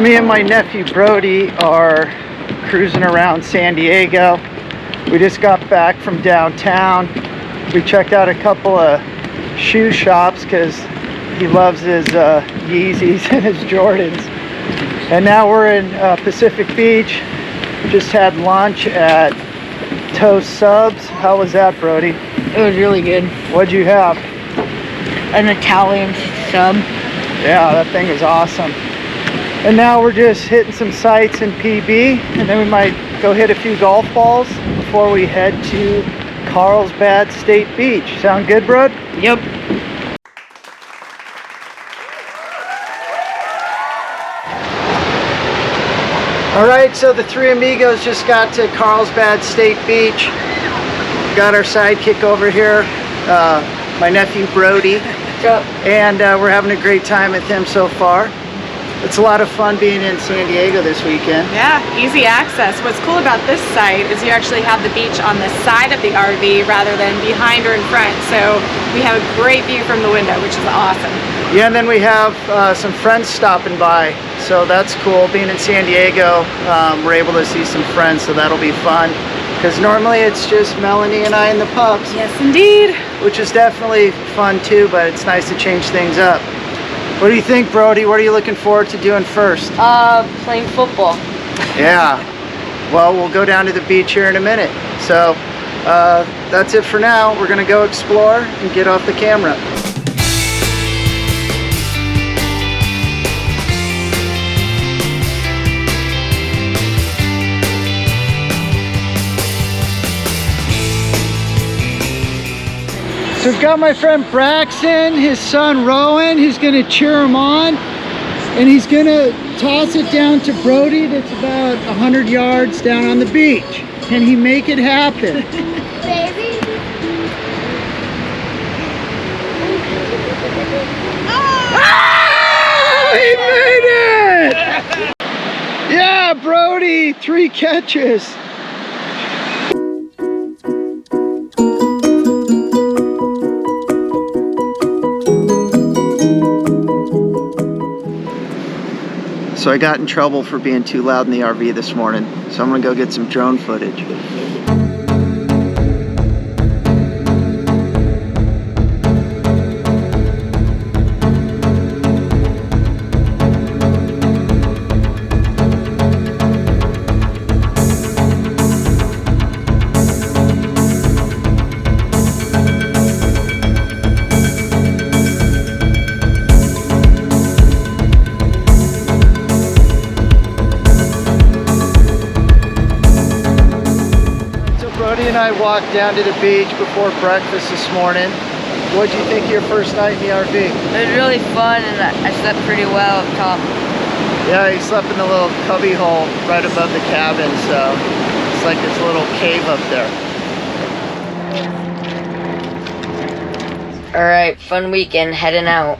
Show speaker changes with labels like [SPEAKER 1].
[SPEAKER 1] Me and my nephew Brody are cruising around San Diego. We just got back from downtown. We checked out a couple of shoe shops because he loves his Yeezys and his Jordans. And now we're in Pacific Beach. Just had lunch at Toast Subs. How was that, Brody?
[SPEAKER 2] It was really good.
[SPEAKER 1] What'd you have?
[SPEAKER 2] An Italian sub.
[SPEAKER 1] Yeah, that thing is awesome. And now we're just hitting some sites in PB, and then we might go hit a few golf balls before we head to Carlsbad State Beach. Sound good, Brod?
[SPEAKER 2] Yep.
[SPEAKER 1] All right, so the three amigos just got to Carlsbad State Beach. Got our sidekick over here, my nephew Brody.
[SPEAKER 2] Yep.
[SPEAKER 1] And we're having a great time with him so far. It's a lot of fun being in San Diego this weekend.
[SPEAKER 3] Yeah, easy access. What's cool about this site is you actually have the beach on the side of the RV rather than behind or in front. So we have a great view from the window, which is awesome.
[SPEAKER 1] Yeah, and then we have some friends stopping by. So that's cool. Being in San Diego, we're able to see some friends, so that'll be fun. Because normally it's just Melanie and I and the pups.
[SPEAKER 3] Yes, indeed.
[SPEAKER 1] Which is definitely fun too, but it's nice to change things up. What do you think, Brody? What are you looking forward to doing first?
[SPEAKER 2] Playing football.
[SPEAKER 1] Yeah. Well, we'll go down to the beach here in a minute. So that's it for now. We're gonna go explore and get off the camera. So we've got my friend Braxton, his son Rowan, who's gonna cheer him on, and he's gonna toss it down to Brody that's about 100 yards down on the beach. Can he make it happen?
[SPEAKER 4] Baby.
[SPEAKER 1] Oh, he made it! Yeah, Brody, 3 catches. So I got in trouble for being too loud in the RV this morning, so I'm gonna go get some drone footage. Brody and I walked down to the beach before breakfast this morning. What'd you think of your first night in the RV?
[SPEAKER 2] It was really fun, and I slept pretty well up top.
[SPEAKER 1] Yeah, he slept in the little cubby hole right above the cabin, so it's like this little cave up there.
[SPEAKER 2] Alright, fun weekend, heading out.